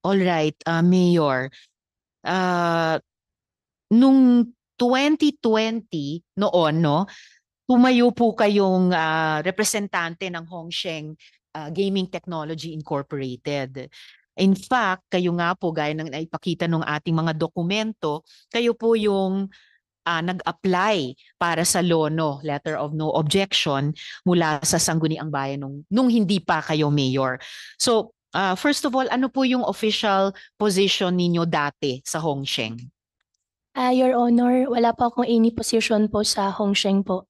All right, Mayor. Uh, nung 2020 noon, no, tumayo po kayong representante ng Hongsheng Gaming Technology Incorporated. In fact, kayo nga po, gaya ng naipakita ng ating mga dokumento, kayo po yung nag-apply para sa LONO, Letter of No Objection, mula sa Sangguniang Bayan nung hindi pa kayo mayor. So, first of all, ano po yung official position ninyo dati sa Hongsheng? Your Honor, wala po akong any position po sa Hongsheng po.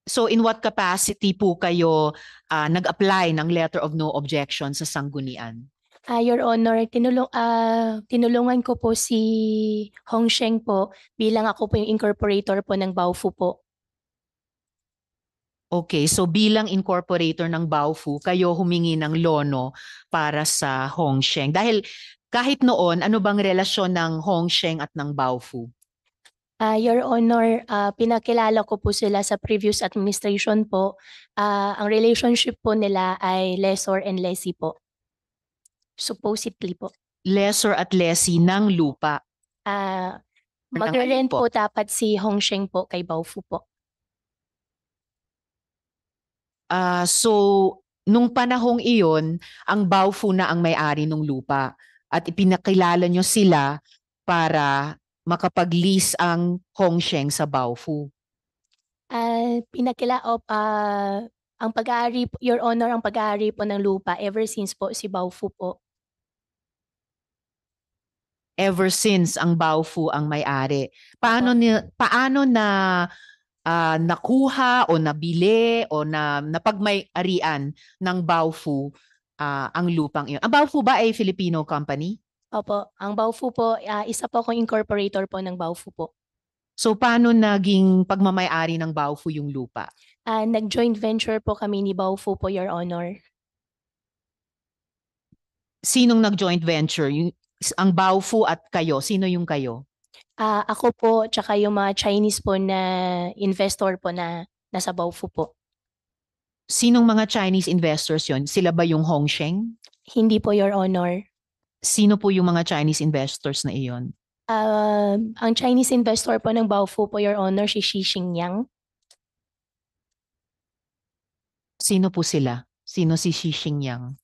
So in what capacity po kayo nag-apply ng Letter of No Objection sa Sanggunian? Your Honor, tinulungan ko po si Hongsheng po bilang ako po yung incorporator po ng Baofu po. Okay, so bilang incorporator ng Baofu, kayo humingi ng lono para sa Hongsheng. Dahil kahit noon, ano bang relasyon ng Hongsheng at ng Baofu? Your Honor, pinakilala ko po sila sa previous administration po. Ang relationship po nila ay lessor and lessee po. Supposedly po. Lessor at lessee ng lupa. Magre-rent po dapat si Hongsheng po kay Baofu po. So, nung panahong iyon, ang Baofu na ang may-ari ng lupa at ipinakilala nyo sila para makapag-lease ang Hongsheng sa Baofu. Ang pag-aari, Your Honor, ang pag-aari po ng lupa ever since po si Baofu po. Ever since ang Baofu ang may-ari. Paano na nakuha o nabili o napagmay-arian ng Baofu ang lupang iyon? Ang Baofu ba ay Filipino company? Opo, ang Baofu po, isa po akong incorporator po ng Baofu po. So paano naging pagmamay-ari ng Baofu yung lupa? Nag-joint venture po kami ni Baofu po, Your Honor. Sinong nag-joint venture? Ang Baofu at kayo? Sino yung kayo? Ako po, tsaka yung mga Chinese po na investor po na nasa Baofu po. Sinong mga Chinese investors yon? Sila ba yung Hongsheng? Hindi po, Your Honor. Sino po yung mga Chinese investors na iyon? Ang Chinese investor po ng Baofu po, Your Honor, si Xi Xingyang. Sino po sila? Sino si Xi Xingyang?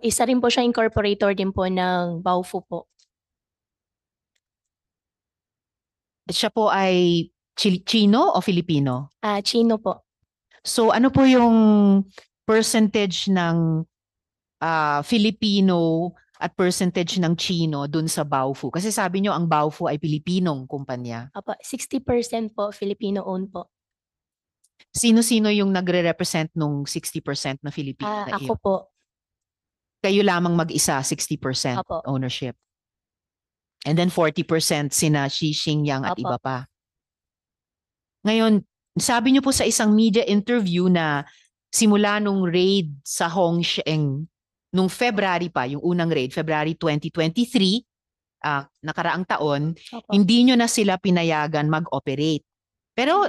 Isa rin po siya incorporator din po ng Baofu po. Siya po ay Chino o Filipino? Chino po. So ano po yung percentage ng Filipino at percentage ng Chino dun sa Baofu? Kasi sabi nyo ang Baofu ay Pilipinong kumpanya. 60% po Filipino-owned po. Sino-sino yung nagre-represent nung 60% na Filipino na Ako iyo? po. Kayo lamang mag-isa, 60% Apo. ownership. And then 40% sina Xi Xingyang at Apo. iba pa. Ngayon, sabi niyo po sa isang media interview na simula nung raid sa Hongsheng, nung February pa, yung unang raid, February 2023, nakaraang taon, Apo. hindi nyo na sila pinayagan mag-operate. Pero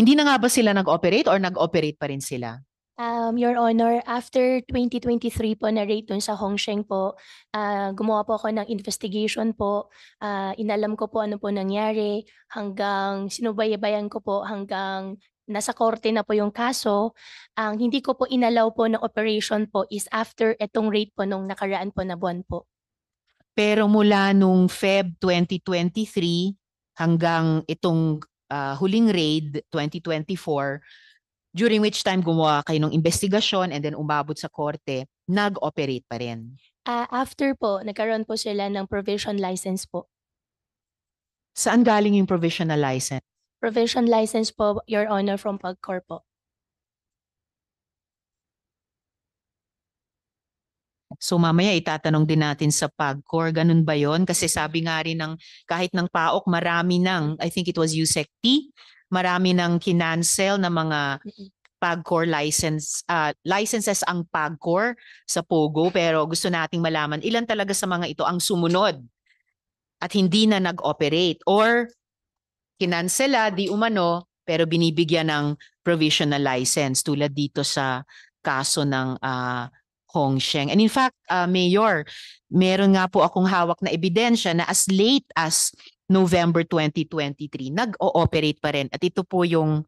hindi na nga ba sila nag-operate or nag-operate pa rin sila? Your Honor, after 2023 po na raid dun sa Hongsheng po, gumawa po ako ng investigation po. Inalam ko po ano po nangyari hanggang sinubaybayan ko po hanggang nasa korte na po yung kaso. Ang hindi ko po inalaw po ng operation po is after etong raid po nung nakaraan po na buwan po. Pero mula nung Feb 2023 hanggang itong huling raid 2024, during which time gumawa kayo ng investigasyon and then umabot sa korte, nag-operate pa rin? After po, nagkaroon po sila ng provision license po. Saan galing yung provisional license? Provision license po, Your Honor, from PAGCOR po. So mamaya itatanong din natin sa PAGCOR, ganun ba yon? Kasi sabi nga rin ng kahit ng PAOK, marami ng, I think it was USECT, marami ng kinancel na mga PAGCOR licenses ang PAGCOR sa POGO, pero gusto nating malaman ilan talaga sa mga ito ang sumunod at hindi na nag-operate or kinansela di umano pero binibigyan ng provisional license tulad dito sa kaso ng Hongsheng. And in fact, Mayor, meron nga po akong hawak na ebidensya na as late as November 2023, nag-ooperate pa rin. At ito po yung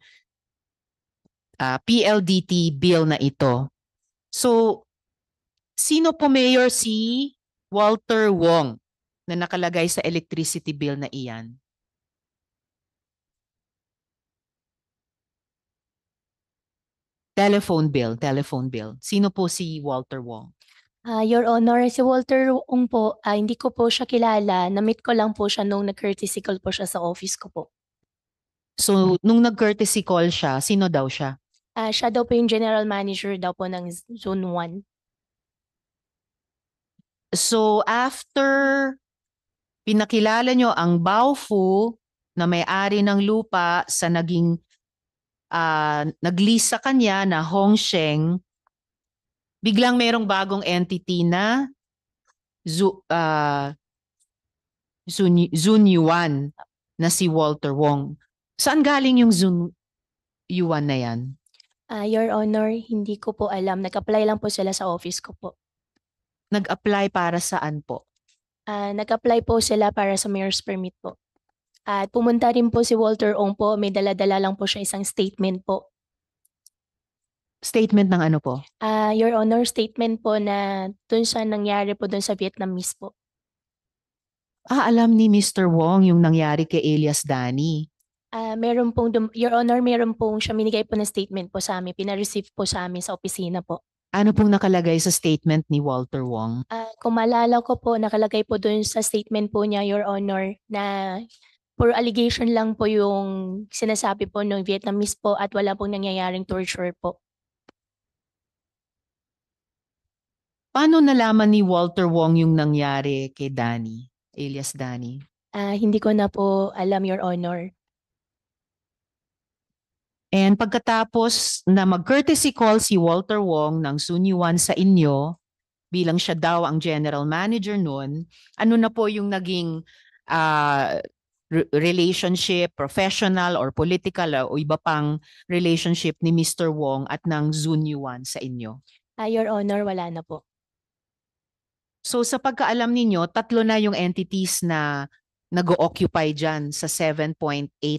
PLDT bill na ito. So, sino po Mayor si Walter Wong na nakalagay sa electricity bill na iyan? Telephone bill. Sino po si Walter Wong? Your Honor, si Walter Ong po, hindi ko po siya kilala. Na-meet ko lang po siya nung nag-courtesy call po siya sa office ko po. So, nung nag-courtesy call siya, sino daw siya? Siya daw po yung general manager daw po ng Zone 1. So, after pinakilala nyo ang Baofu na may-ari ng lupa sa naging nag-lease sa kanya na Hongsheng, biglang merong bagong entity na Zunyuan na si Walter Wong. Saan galing yung Zunyuan na yan? Your Honor, hindi ko po alam. Nag-apply lang po sila sa office ko po. Nag-apply para saan po? Nag-apply po sila para sa mayor's permit po. At pumunta rin po si Walter Ong po. May dala-dala lang po siya isang statement po. Statement ng ano po? Your Honor, statement po na dun sa nangyari po dun sa Vietnamese po. Alam ni Mr. Wong yung nangyari kay Elias Dani. Meron pong, Your Honor, meron pong siya minigay po ng statement po sa amin. Pina-receive po sa amin sa opisina po. Ano pong nakalagay sa statement ni Walter Wong? Kung maalala ko po, nakalagay po dun sa statement po niya, Your Honor, na puro allegation lang po yung sinasabi po ng Vietnamese po at wala pong nangyayaring torture po. Paano nalaman ni Walter Wong yung nangyari kay Dani, Elias Dani? Hindi ko na po alam, Your Honor. And pagkatapos na mag-courtesy call si Walter Wong ng Sunyuan sa inyo, bilang siya daw ang general manager noon, ano na po yung naging relationship, professional or political o iba pang relationship ni Mr. Wong at ng Zunyuan sa inyo? Your Honor, wala na po. So sa pagkaalam ninyo, tatlo na yung entities na nag-occupy dyan sa 7.8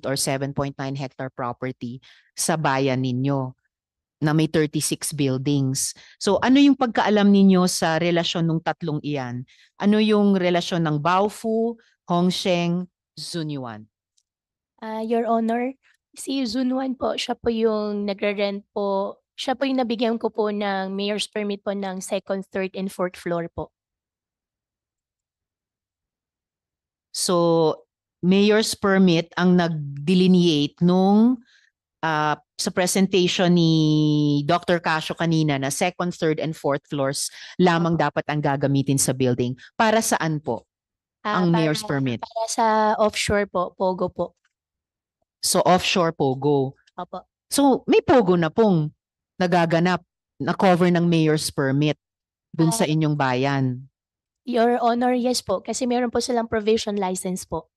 or 7.9 hectare property sa bayan ninyo na may 36 buildings. So ano yung pagkaalam ninyo sa relasyon ng tatlong iyan? Ano yung relasyon ng Baofu, Hongsheng, Zunyuan? Your Honor, si Zunwan po, siya po yung nagre-rent po. Siya po yung nabigyan ko po ng mayor's permit po ng second, third, and fourth floor po. So mayor's permit ang nag-delineate nung sa presentation ni Dr. Casio kanina na second, third, and fourth floors lamang dapat ang gagamitin sa building. Para saan po ang mayor's permit? Para sa offshore po, Pogo po. So offshore Pogo. Opo. So may Pogo na pong nagaganap na cover ng mayor's permit dun sa inyong bayan. Your Honor, yes po. Kasi meron po silang provision license po.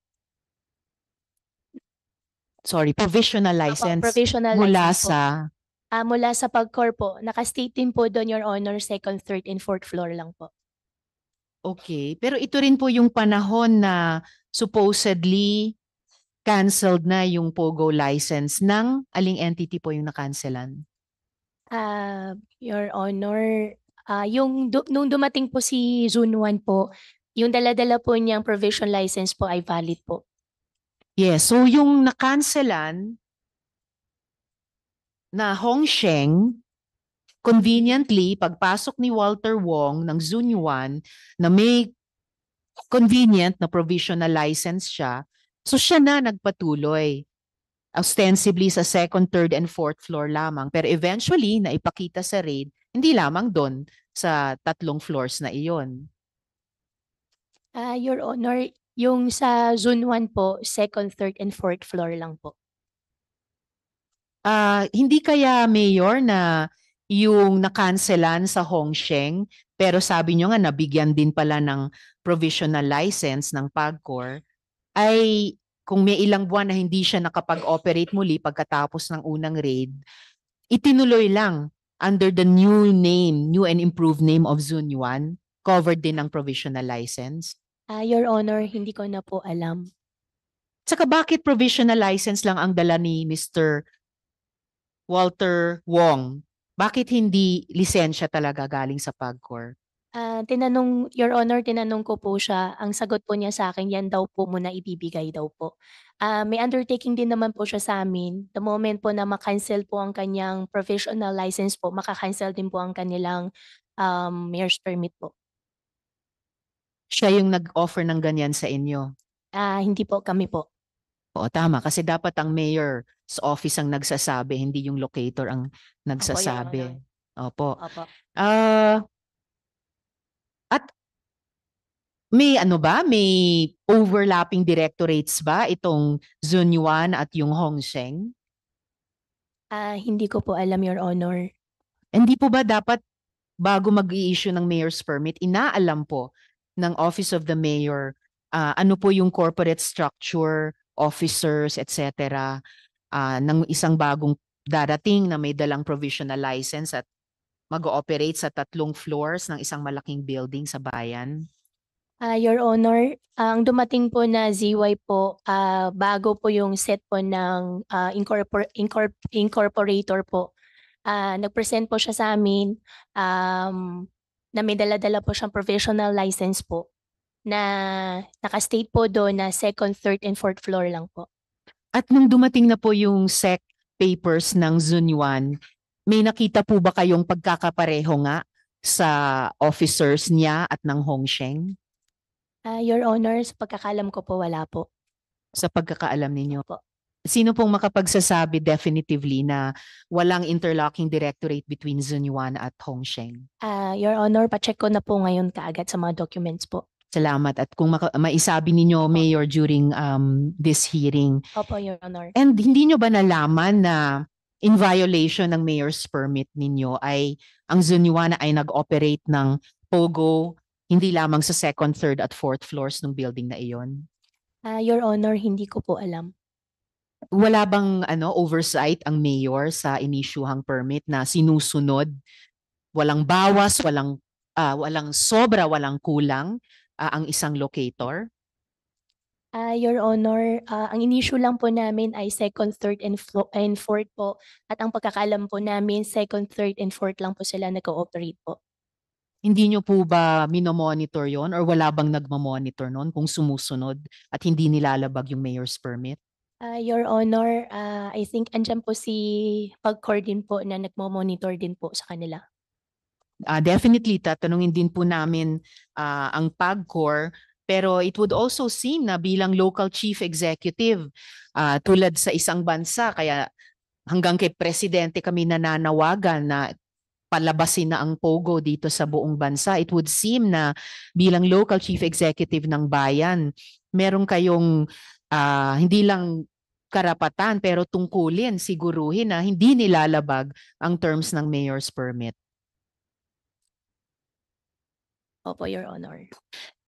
Sorry, provisional license Provisional mula license po. sa Mula sa PAGCOR po. Naka-state din po doon, Your Honor, second, third, and fourth floor lang po. Okay, pero ito rin po yung panahon na supposedly canceled na yung Pogo license ng aling entity po yung nakancelan? Your Honor, nung dumating po si Zunwan po, yung dala-dala po niyang provision license po ay valid po. Yes, so yung nakancelan na Hongsheng, conveniently, pagpasok ni Walter Wong ng Zunyuan na may convenient na provisional license siya, so siya na nagpatuloy. Ostensibly sa second, third, and fourth floor lamang. Pero eventually, naipakita sa raid, hindi lamang doon sa tatlong floors na iyon. Your Honor, yung sa Zone 1 po, second, third, and fourth floor lang po. Hindi kaya, Mayor, na yung nakanselan sa Hongsheng, pero sabi nyo nga nabigyan din pala ng provisional license ng PAGCOR, ay kung may ilang buwan na hindi siya nakapag-operate muli pagkatapos ng unang raid, itinuloy lang under the new name, new and improved name of Zunyuan, covered din ng provisional license? Your Honor, hindi ko na po alam. Tsaka bakit provisional license lang ang dala ni Mr. Walter Wong? Bakit hindi lisensya talaga galing sa PAGCOR? Your Honor, tinanong ko po siya, ang sagot po niya sa akin, yan daw po muna ibibigay daw po. May undertaking din naman po siya sa amin. The moment po na ma-cancel po ang kanyang provisional license po, maka-cancel din po ang kanilang mayor's permit po. Siya yung nag-offer ng ganyan sa inyo. Hindi po, kami po. Oo, tama. Kasi dapat ang mayor's office ang nagsasabi, hindi yung locator ang nagsasabi. Opo. Opo. At may ano ba? May overlapping directorates ba itong Zunyuan at yung Hongsheng? Hindi ko po alam, Your Honor. Hindi po ba dapat bago mag-i-issue ng mayor's permit, inaalam po ng Office of the Mayor ano po yung corporate structure, officers, etc. Ng isang bagong darating na may dalang provisional license at mag-ooperate sa 3 floors ng isang malaking building sa bayan? Your Honor, ang dumating po na ZY po, bago po yung set po ng incorporator po. Nag-present po siya sa amin na may dala-dala po siyang provisional license po na naka-state po doon na second, third, and fourth floor lang po. At nung dumating na po yung SEC papers ng Zunyuan, may nakita po ba kayong pagkakapareho nga sa officers niya at ng Hongsheng? Your Honor, sa pagkakalam ko po, wala po. Sa pagkakaalam ninyo? Po. Sino pong makapagsasabi definitively na walang interlocking directorate between Zunyuan at Hongsheng? Your Honor, pacheck ko na po ngayon kaagad sa mga documents po. Salamat. At kung maisabi ninyo, Mayor, during this hearing. Opo, Your Honor. And hindi nyo ba nalaman na in violation ng mayor's permit ninyo ay ang Zunyuan ay nag-operate ng POGO hindi lamang sa second, third at fourth floors ng building na iyon? Your Honor, hindi ko po alam. Wala bang oversight ang mayor sa inisyuhang permit na sinusunod? Walang bawas, walang sobra, walang kulang ang isang locator? Your Honor, ang in-issue lang po namin ay second, third, and fourth po. At ang pagkakalam po namin, second, third, and fourth lang po sila nag-ooperate po. Hindi nyo po ba minomonitor yon or wala bang nagmamonitor nun kung sumusunod at hindi nilalabag yung mayor's permit? Your Honor, I think andyan po si PAGCOR din po na nagmo-monitor din po sa kanila. Definitely, tatanungin din po namin ang PAGCOR, pero it would also seem na bilang local chief executive, tulad sa isang bansa, kaya hanggang kay presidente kami nananawagan na palabasin na ang POGO dito sa buong bansa. It would seem na bilang local chief executive ng bayan, meron kayong hindi lang karapatan pero tungkulin, siguruhin na hindi nilalabag ang terms ng mayor's permit. Opo, Your Honor.